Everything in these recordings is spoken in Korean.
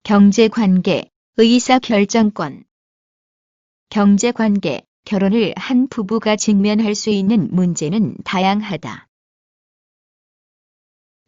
경제관계, 의사결정권. 경제관계, 결혼을 한 부부가 직면할 수 있는 문제는 다양하다.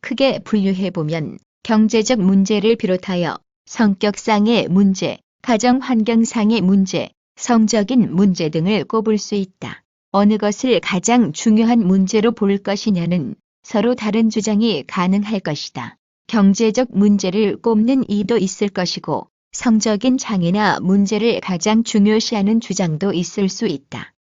크게 분류해보면 경제적 문제를 비롯하여 성격상의 문제, 가정환경상의 문제, 성적인 문제 등을 꼽을 수 있다. 어느 것을 가장 중요한 문제로 볼 것이냐는 서로 다른 주장이 가능할 것이다. 경제적 문제를 꼽는 이도 있을 것이고 성적인 장애나 문제를 가장 중요시하는 주장도 있을 수 있다.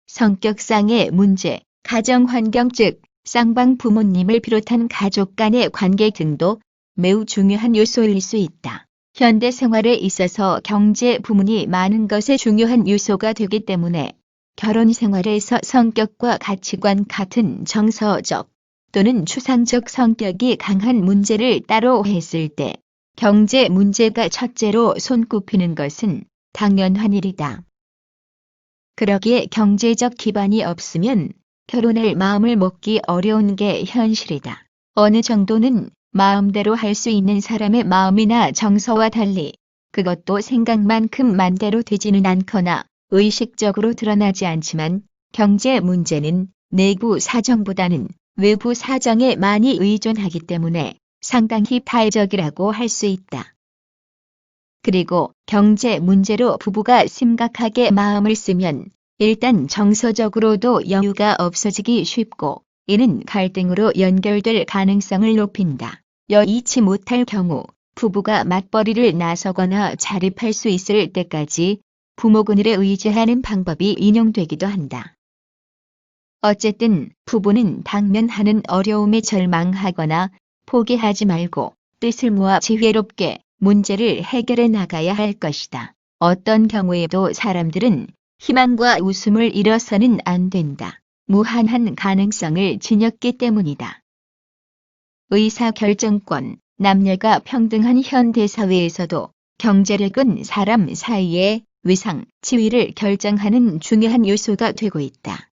성격상의 문제, 가정환경 즉 쌍방 부모님을 비롯한 가족 간의 관계 등도 매우 중요한 요소일 수 있다. 현대 생활에 있어서 경제 부문이 많은 것에 중요한 요소가 되기 때문에 결혼 생활에서 성격과 가치관 같은 정서적 또는 추상적 성격이 강한 문제를 따로 했을 때 경제 문제가 첫째로 손꼽히는 것은 당연한 일이다. 그러기에 경제적 기반이 없으면 결혼할 마음을 먹기 어려운 게 현실이다. 어느 정도는 마음대로 할 수 있는 사람의 마음이나 정서와 달리 그것도 생각만큼 맘대로 되지는 않거나 의식적으로 드러나지 않지만 경제 문제는 내부 사정보다는 외부 사정에 많이 의존하기 때문에 상당히 파회적이라고 할 수 있다. 그리고 경제 문제로 부부가 심각하게 마음을 쓰면 일단 정서적으로도 여유가 없어지기 쉽고 이는 갈등으로 연결될 가능성을 높인다. 여의치 못할 경우 부부가 맞벌이를 나서거나 자립할 수 있을 때까지 부모 그늘에 의지하는 방법이 인용되기도 한다. 어쨌든 부부는 당면하는 어려움에 절망하거나 포기하지 말고 뜻을 모아 지혜롭게 문제를 해결해 나가야 할 것이다. 어떤 경우에도 사람들은 희망과 웃음을 잃어서는 안 된다. 무한한 가능성을 지녔기 때문이다. 의사결정권, 남녀가 평등한 현대사회에서도 경제력은 사람 사이의 위상, 지위를 결정하는 중요한 요소가 되고 있다.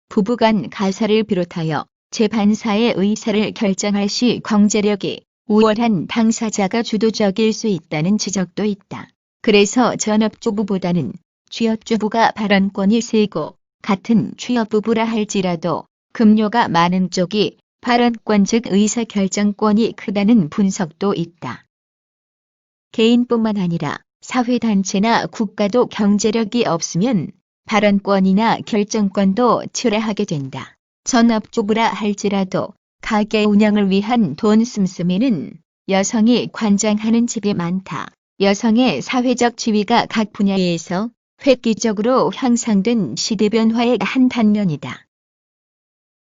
부부간 가사를 비롯하여 재판사의 의사를 결정할 시 경제력이 우월한 당사자가 주도적일 수 있다는 지적도 있다. 그래서 전업주부보다는 취업주부가 발언권이 세고 같은 취업부부라 할지라도 급료가 많은 쪽이 발언권 즉 의사결정권이 크다는 분석도 있다. 개인뿐만 아니라 사회단체나 국가도 경제력이 없으면 발언권이나 결정권도 초래하게 된다. 전업주부라 할지라도 가게 운영을 위한 돈 씀씀이는 여성이 관장하는 집이 많다. 여성의 사회적 지위가 각 분야에서 획기적으로 향상된 시대 변화의 한 단면이다.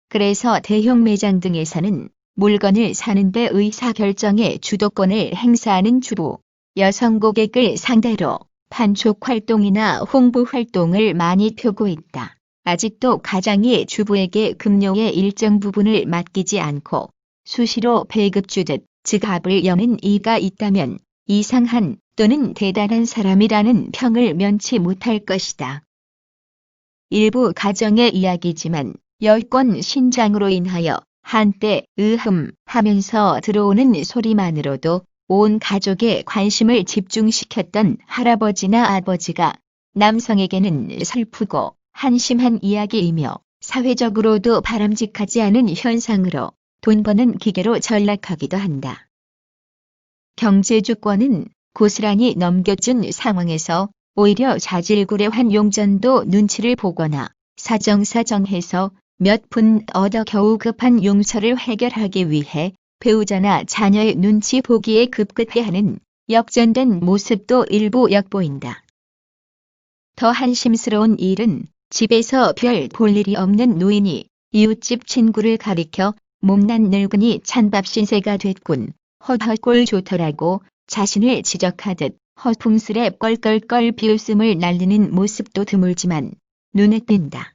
그래서 대형 매장 등에서는 물건을 사는데 의사결정의 주도권을 행사하는 주부, 여성 고객을 상대로 판촉 활동이나 홍보 활동을 많이 펴고 있다. 아직도 가장이 주부에게 급료의 일정 부분을 맡기지 않고 수시로 배급 주듯 지갑을 여는 이가 있다면 이상한 또는 대단한 사람이라는 평을 면치 못할 것이다. 일부 가정의 이야기지만 여권 신장으로 인하여 한때 하면서 들어오는 소리만으로도 온 가족의 관심을 집중시켰던 할아버지나 아버지가 남성에게는 슬프고 한심한 이야기이며 사회적으로도 바람직하지 않은 현상으로 돈 버는 기계로 전락하기도 한다. 경제주권은 고스란히 넘겨준 상황에서 오히려 자질구레한 용전도 눈치를 보거나 사정사정해서 몇 푼 얻어 겨우 급한 용서를 해결하기 위해 배우자나 자녀의 눈치 보기에 급급해하는 역전된 모습도 일부 엿보인다. 더 한심스러운 일은 집에서 별 볼 일이 없는 노인이 이웃집 친구를 가리켜 못난 늙은이 찬밥 신세가 됐군. 허허 좋더라고 자신을 지적하듯 허풍스레 껄껄껄 비웃음을 날리는 모습도 드물지만 눈에 띈다.